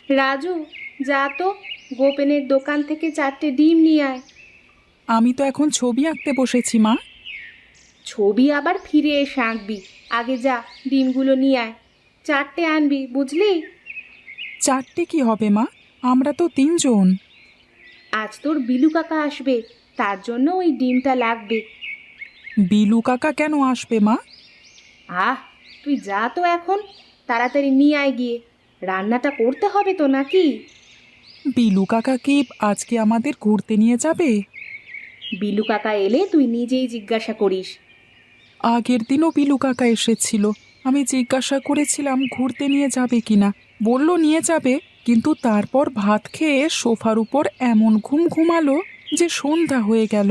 রাজু, যা তো গোপেনের দোকান থেকে 4টে ডিম নিয়ে আয়। আমি তো এখন ছবি আঁকতে বসেছি মা। ছবি আবার ফিরে এসে আঁকবি, আগে যা ডিমগুলো নিয়ে আয়। 4টে আনবি, বুঝলি? 4টে কি হবে মা? আমরা তো 3 জন। আজ তোর বিলু কাকা আসবে, তার জন্য ওই ডিমটা লাগবে। বিলু কাকা কেন আসবে মা? আহ, তুই যা তো এখন, তাড়াতাড়ি নিয়ে আয় গিয়ে। রান্নাটা করতে হবে তো নাকি? বিলু কাকা কি আজকে আমাদের ঘুরতে নিয়ে যাবে? বিলু কাকা এলে তুই নিজেই জিজ্ঞাসা করিস। আগের দিনও বিলু কাকা এসেছিল। আমি জিজ্ঞাসা করেছিলাম ঘুরতে নিয়ে যাবে কিনা। বলল নিয়ে যাবে, কিন্তু তারপর ভাত খেয়ে সোফার উপর এমন ঘুম ঘুমালো যে সন্ধ্যা হয়ে গেল।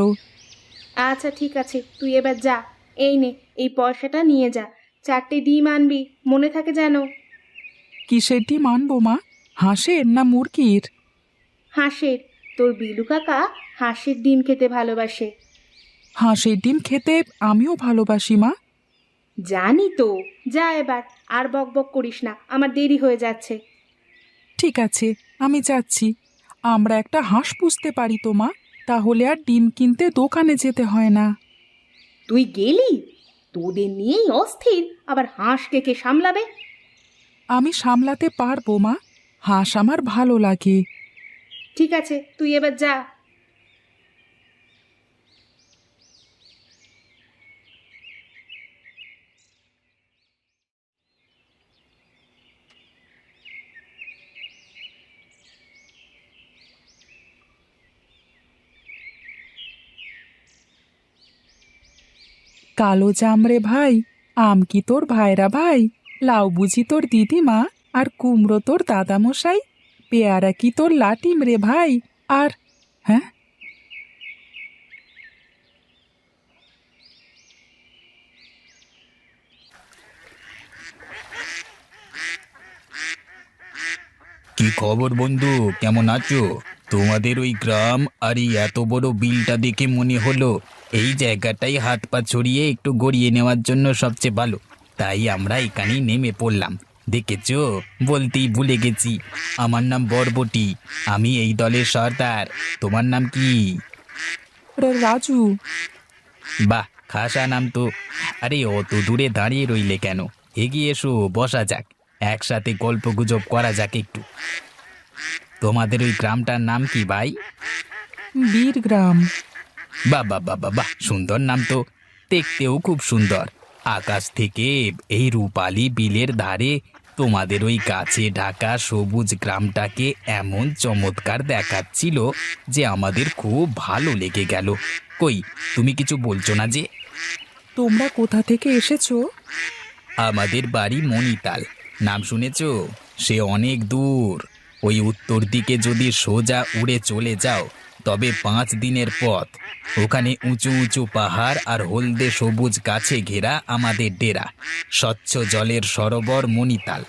আচ্ছা ঠিক আছে, তুই এবার যা। এই নে, এই পয়সাটা নিয়ে যা। 4টে ডিম আনবি, মনে থাকে যেন। কিসের ডিম আনবো মা? হাঁসের না মুরগির? হাঁসের। তোর বিলু কাকা হাঁসের ডিম খেতে ভালোবাসে। হাঁসের ডিম খেতে আমিও ভালোবাসি মা। জানি তো। যা এবার, আর বক বক করিস না, আমার দেরি হয়ে যাচ্ছে। ঠিক আছে, আমি যাচ্ছি। আমরা একটা হাঁস পুষতে পারি তো মা, তাহলে আর ডিম কিনতে দোকানে যেতে হয় না। তুই গেলি? তোদের নিয়েই অস্থির, আবার হাঁসকে কে সামলাবে? আমি সামলাতে পারবো মা, হাঁস আমার ভালো লাগে। ঠিক আছে, তুই এবার যা। কালো জাম রে ভাই, আম কি তোর ভাইরা ভাই? লাউ বুঝি তোর দিদিমা, আর কুমড়ো তোর দাদামশাই? পেয়ারা কি তোর লাটিম রে ভাই? আর হ্যাঁ, কি খবর বন্ধু, কেমন আছো? তোমাদের ওই গ্রাম আর এই এত বড় বিলটা দেখে মনে হলো এই জায়গাটাই হাত পা ছড়িয়ে একটু গড়িয়ে নেওয়ার জন্য সবচেয়ে ভালো। তাই আমরা এখানেই নেমে পড়লাম। দেখেছো, বলতেই ভুলে গেছি, আমার নাম বরবটি। আমি এই দলের সর্দার। তোমার নাম কি? রাজু। বাহ, খাসা নাম তো। আরে অত দূরে দাঁড়িয়ে রইলে কেন? এগিয়ে এসো, বসা যাক, একসাথে গল্প গুজব করা যাক একটু। তোমাদের ওই গ্রামটার নাম কি ভাই? বীরগ্রাম। বাহ বাহ বাহ বাহ বাহ, সুন্দর নাম তো। দেখতেও খুব সুন্দর। আকাশ থেকে এই রূপালী বিলের ধারে তোমাদের ওই গাছে ঢাকা সবুজ গ্রামটাকে এমন চমৎকার দেখাচ্ছিল যে আমাদের খুব ভালো লেগে গেল। কই, তুমি কিছু বলছো না যে? তোমরা কোথা থেকে এসেছো? আমাদের বাড়ি মণিতাল, নাম শুনেছো? সে অনেক দূর। ওই উত্তর দিকে যদি সোজা উড়ে চলে যাও তবে 5 দিনের পথ। ওখানে উঁচু উঁচু পাহাড় আর হলদে সবুজ গাছে ঘেরা আমাদের ডেরা। স্বচ্ছ জলের সরোবর মণিতাল,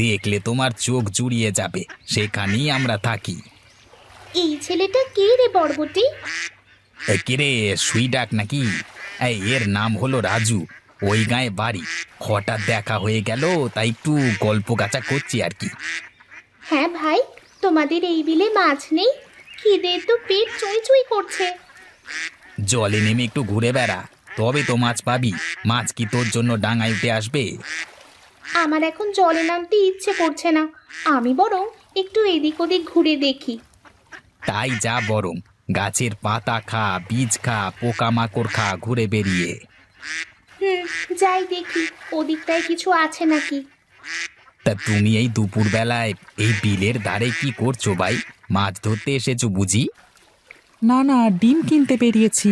দেখলে তোমার চোখ জুড়িয়ে যাবে। সেখানেই আমরা থাকি। এই ছেলেটা কে রে বরবটি? কিরে, সুই ডাক নাকি? এর নাম হলো রাজু। ওই গায়ে বাড়ি। হঠাৎ দেখা হয়ে গেল, তাই একটু গল্প গাছা করছি আর কি। হ্যাঁ ভাই, তোমাদের এই বিলে মাছ নেই? খিদে তো পেট চুই চুই করছে। জলে নেমে একটু ঘুরে বেড়া, তবে তো মাছ পাবি। মাছ কি তোর জন্য ডাঙায় উঠে আসবে? আমার এখন জলে নামতে ইচ্ছে করছে না, আমি বরং একটু এদিক ওদিক ঘুরে দেখি। তাই যা বরং, গাছের পাতা খা, বীজ খা, পোকামাকড় খা ঘুরে বেরিয়ে। হুম, যাই দেখি ওদিকটায় কিছু আছে নাকি। তা তুমি এই দুপুর বেলায় এই বিলের ধারে কি করছো ভাই? মাছ ধরতে এসেছো বুঝি? না না, ডিম কিনতে বেরিয়েছি।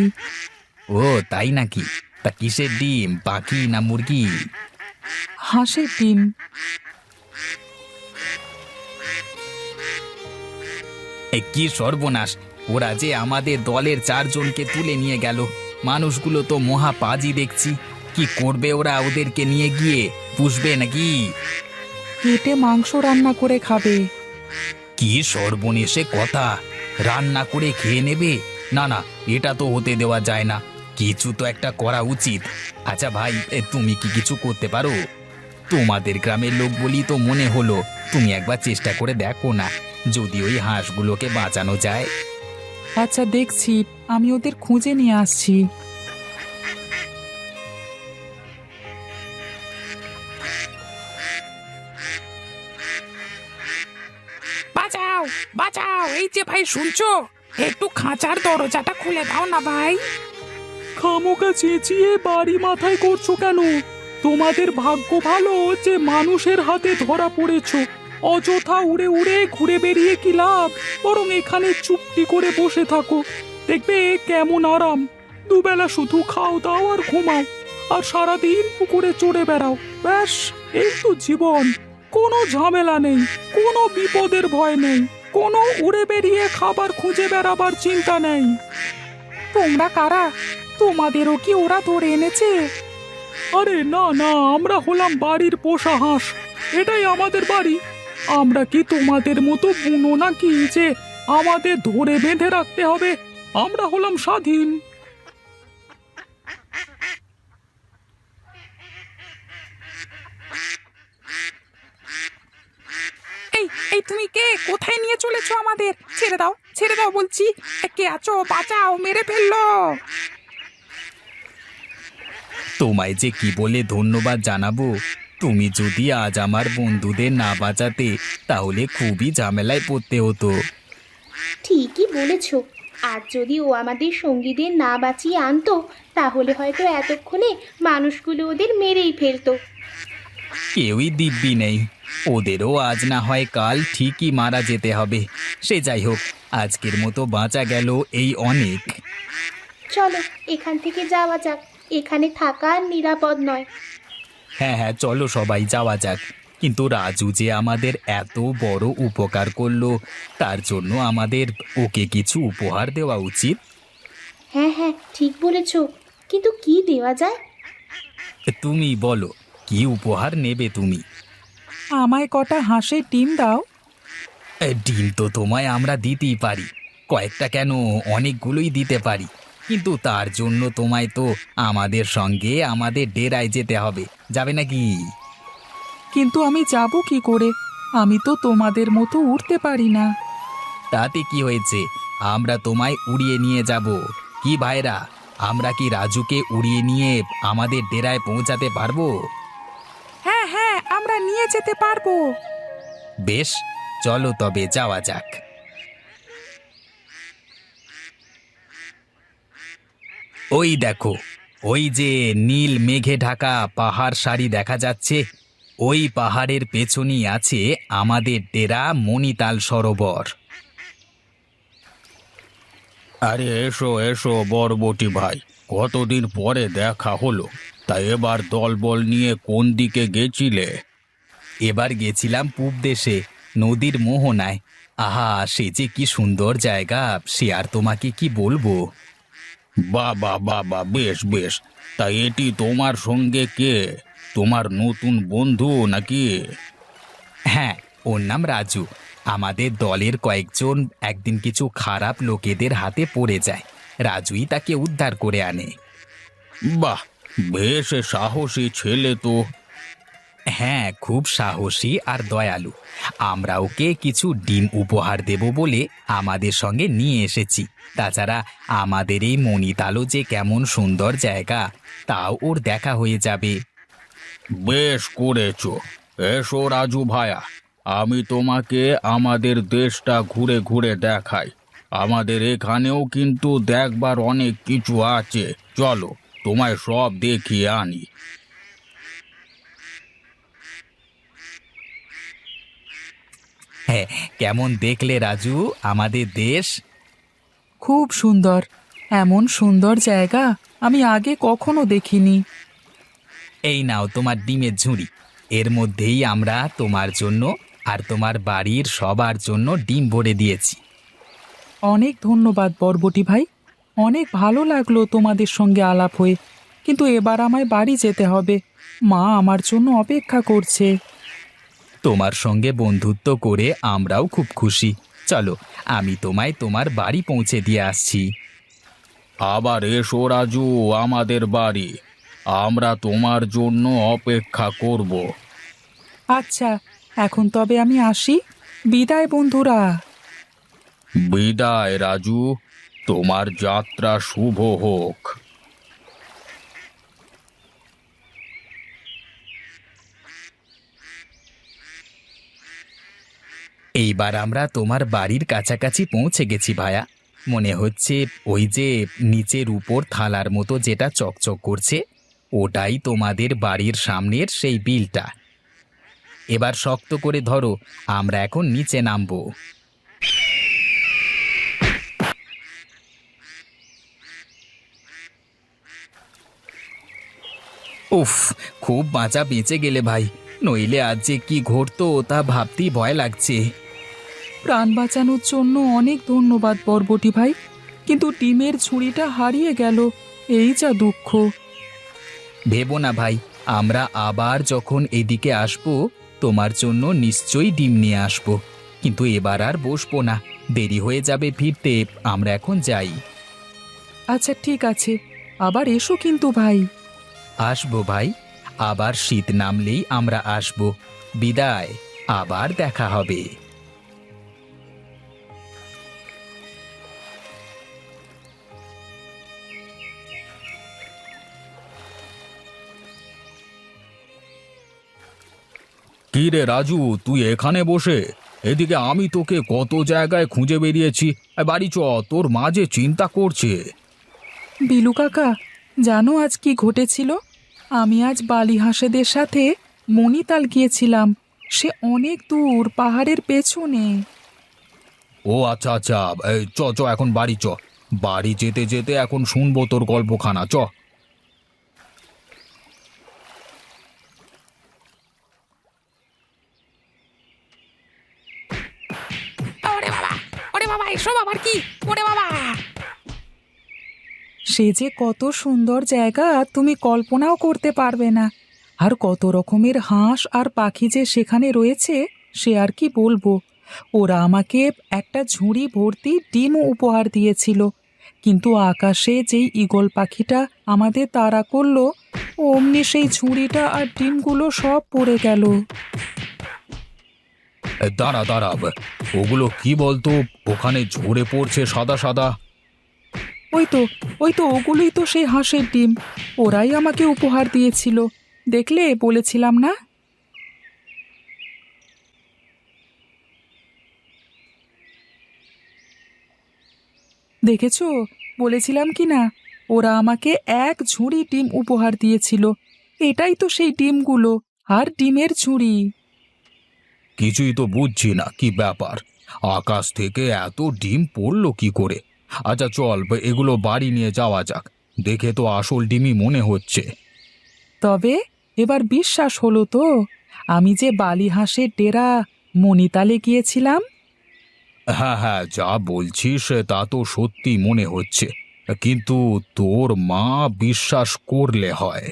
ও তাই নাকি? তা কিসের ডিম, পাখি না মুরগি? হাঁসের ডিম। কি সর্বনাশ! ওরা যে আমাদের দলের 4 জনকে তুলে নিয়ে গেল। মানুষগুলো তো মহা পাজি দেখছি। কি করবে ওরা ওদেরকে নিয়ে গিয়ে? পুষবে নাকি? কেটে মাংস রান্না করে খাবে। কি সর্বনেশে কথা! রান্না করে খেয়ে নেবে? না না, এটা তো হতে দেওয়া যায় না। কিছু তো একটা করা উচিত। আচ্ছা ভাই, তুমি কি কিছু করতে পারো? তোমাদের গ্রামের লোক বলি তো মনে হলো। তুমি একবার চেষ্টা করে দেখো না, যদি ওই হাঁসগুলোকে বাঁচানো যায়। আচ্ছা দেখছি, আমি ওদের খুঁজে নিয়ে আসছি। বাঁচাও বাঁচাও, এই যে ভাই শুনছো, একটু খাঁচার দরজাটা খুলে দাও না ভাই। খামোকা চেঁচিয়ে বাড়ি মাথায় করছো কেন? তোমাদের ভাগ্য ভালো যে মানুষের হাতে ধরা পড়েছো। অযথা উড়ে উড়ে ঘুরে বেরিয়ে কি লাভ? বরং এখানে চুপটি করে বসে থাকো, দেখবে কেমন আরাম। দুবেলা শুধু খাও দাও আর ঘুমাও, আর সারাদিন পুকুরে চড়ে বেড়াও। ব্যাস, এই তো জীবন। কোনো ঝামেলা নেই, কোনো বিপদের ভয় নেই, কোনো উড়ে বেরিয়ে খাবার খুঁজে বেড়াবার চিন্তা নেই। তোমরা কারা? তোমাদেরও কি ওরা ধরে এনেছে? আরে না না, আমরা হলাম বাড়ির পোষা হাঁস। এটাই আমাদের বাড়ি। আমরা কি তোমাদের মতো বুনো নাকি যে আমাদের ধরে বেঁধে রাখতে হবে? আমরা হলাম স্বাধীন। এই এই তুমি কে? কোথায় নিয়ে চলেছো আমাদের? ছেড়ে দাও বলছি। কে আছো? বাঁচাও, মেরে ফেললো। তোমায় যে কি বলে ধন্যবাদ জানাবো। তুমি যদি আজ আমার বন্ধুদের না বাঁচাতে, তাহলে খুবই ঝামেলায় পড়তে হতো। ঠিকই বলেছ। আর যদি ও আমাদের সঙ্গীদের না বাঁচিয়ে আনতো, তাহলে হয়তো এতক্ষণে মানুষগুলো ওদের মেরেই ফেলতো। কেউই দিব্যি নেই, ওদেরও আজ না হয় কাল ঠিকই মারা যেতে হবে। সে যাই হোক, আজকের মতো বাঁচা গেল এই অনেক। চলো এখান থেকে যাওয়া যাক, এখানে থাকা আর নিরাপদ নয়। হ্যাঁ হ্যাঁ, চলো সবাই যাওয়া যাক। কিন্তু রাজু যে আমাদের এত বড় উপকার করলো, তার জন্য আমাদের ওকে কিছু উপহার দেওয়া উচিত। হ্যাঁ হ্যাঁ, ঠিক বলেছ। কিন্তু কি দেওয়া যায়? তুমি বলো, কি উপহার নেবে তুমি? আমায় কটা হাঁসের ডিম দাও। ডিম তো তোমায় আমরা দিতেই পারি, কয়েকটা কেন, অনেকগুলোই দিতে পারি। কিন্তু তার জন্য তোমায় তো আমাদের সঙ্গে আমাদের ডেরায় যেতে হবে, যাবে নাকি? কিন্তু আমি যাব কি করে? আমি তো তোমাদের মতো উঠতে পারি না। তাতে কি হয়েছে, আমরা তোমায় উড়িয়ে নিয়ে যাব। কি ভাইরা, আমরা কি রাজুকে উড়িয়ে নিয়ে আমাদের ডেরায় পৌঁছাতে পারবো? হ্যাঁ হ্যাঁ, আমরা নিয়ে যেতে পারবো। বেশ, চলো তবে যাওয়া যাক। ওই দেখো, ওই যে নীল মেঘে ঢাকা পাহাড় সারি দেখা যাচ্ছে, ওই পাহাড়ের পেছনেই আছে আমাদের ডেরা মণিতাল সরোবর। আরে এসো এসো বরবটি ভাই, কতদিন পরে দেখা হলো। তা এবার দলবল নিয়ে কোন দিকে গেছিলে? এবার গেছিলাম পূব দেশে, নদীর মোহনায়। আহা, সে যে কি সুন্দর জায়গা, সে আর তোমাকে কি বলবো। বাবা বাবা, বেশ বেশ। তা এটি তোমার সঙ্গে কে? তোমার নতুন বন্ধু নাকি? হ্যাঁ, ওর নাম রাজু। আমাদের দলের কয়েকজন একদিন কিছু খারাপ লোকেদের হাতে পড়ে যায়, রাজুই তাকে উদ্ধার করে আনে। বাহ, বেশ সাহসী ছেলে তো। হ্যাঁ, খুব সাহসী আর দয়ালু। আমরা ওকে কিছু ডিম উপহার দেব বলে আমাদের সঙ্গে নিয়ে এসেছি। তাছাড়া আমাদের এই মণিতালও যে কেমন সুন্দর জায়গা, তাও ওর দেখা হয়ে যাবে। বেশ করেছো। এসো রাজু ভায়া, আমি তোমাকে আমাদের দেশটা ঘুরে ঘুরে দেখাই। আমাদের এখানেও কিন্তু দেখবার অনেক কিছু আছে, চলো তোমায় সব দেখিয়ে আনি। হ্যাঁ, কেমন দেখলে রাজু আমাদের দেশ? খুব সুন্দর। এমন সুন্দর জায়গা আমি আগে কখনো দেখিনি। এই নাও তোমার ডিমের ঝুড়ি, এর মধ্যেই আমরা তোমার জন্য আর তোমার বাড়ির সবার জন্য ডিম ভরে দিয়েছি। অনেক ধন্যবাদ বরবটি ভাই, অনেক ভালো লাগলো তোমাদের সঙ্গে আলাপ হয়ে। কিন্তু এবার আমায় বাড়ি যেতে হবে, মা আমার জন্য অপেক্ষা করছে। তোমার সঙ্গে বন্ধুত্ব করে আমরাও খুব খুশি। চলো, আমি তোমায় তোমার বাড়ি পৌঁছে দিয়ে আসছি। আবার এসো রাজু আমাদের বাড়ি, আমরা তোমার জন্য অপেক্ষা করব। আচ্ছা, এখন তবে আমি আসি। বিদায় বন্ধুরা। বিদায় রাজু, তোমার যাত্রা শুভ হোক। এইবার আমরা তোমার বাড়ির কাছাকাছি পৌঁছে গেছি ভায়া। মনে হচ্ছে ওই যে নিচের উপর থালার মতো যেটা চকচক করছে, ওটাই তোমাদের বাড়ির সামনের সেই বিলটা। এবার শক্ত করে ধরো, আমরা এখন নিচে নামবো। উফ, খুব বাঁচা বেঁচে গেলে ভাই, নইলে আজ যে কি ঘটতো তা ভাবতেই ভয় লাগছে। প্রাণ বাঁচানোর জন্য অনেক ধন্যবাদ বরবটি ভাই, কিন্তু ডিমের ঝুড়িটা হারিয়ে গেল, এই যা দুঃখ। ভেবো না ভাই, আমরা আবার যখন এদিকে আসবো তোমার জন্য নিশ্চয়ই ডিম নিয়ে আসবো। কিন্তু এবার আর বসবো না, দেরি হয়ে যাবে ফিরতে। আমরা এখন যাই। আচ্ছা ঠিক আছে, আবার এসো কিন্তু ভাই। আসবো ভাই, আবার শীত নামলেই আমরা আসবো। বিদায়, আবার দেখা হবে। কি রে রাজু, তুই এখানে বসে? এদিকে আমি তোকে কত জায়গায় খুঁজে বেরিয়েছি। বাড়ি চ, তোর মা যে চিন্তা করছে। বিলু কাকা, জানো আজ কি ঘটেছিল? আমি আজ বালি হাঁসেদের সাথে মণিতাল গিয়েছিলাম। সে অনেক দূর, পাহাড়ের পেছনে। ও আচ্ছা আচ্ছা, এই চ চ, এখন বাড়ি চ। বাড়ি যেতে যেতে এখন শুনবো তোর গল্পখানা, চ। ওরে বাবা, ওরে বাবা, এসব আবার কি? ওরে বাবা! সে যে কত সুন্দর জায়গা তুমি কল্পনাও করতে পারবে না। আর কত রকমের হাঁস আর পাখি যে সেখানে রয়েছে সে আর কি বলবো। ওরা আমাকে একটা ঝুড়ি ভর্তি ডিমও উপহার দিয়েছিল, কিন্তু আকাশে যেই ঈগল পাখিটা আমাদের তাড়া করলো, অমনি সেই ঝুড়িটা আর ডিমগুলো সব পড়ে গেল। দাঁড়া দাঁড়া, ওগুলো কি বলতো? ওখানে ঝরে পড়ছে সাদা সাদা। ওই তো, ওই তো, ওগুলোই তো সেই হাঁসের ডিম। ওরাই আমাকে উপহার দিয়েছিল, দেখলে বলেছিলাম না। দেখেছো, বলেছিলাম কি না? ওরা আমাকে এক ঝুড়ি ডিম উপহার দিয়েছিল। এটাই তো সেই ডিমগুলো, আর ডিমের ঝুড়ি। কিছুই তো বুঝছি না কি ব্যাপার, আকাশ থেকে এত ডিম পড়লো কি করে? আচ্ছা চল, এগুলো বাড়ি নিয়ে যাওয়া যাক। দেখে তো আসল ডিমই মনে হচ্ছে। তবে এবার বিশ্বাস হলো তো, আমি যে বালি হাঁসের ডেরা মণিতালে গিয়েছিলাম। হ্যাঁ হ্যাঁ, যা বলছিস তা তো সত্যি মনে হচ্ছে, কিন্তু তোর মা বিশ্বাস করলে হয়।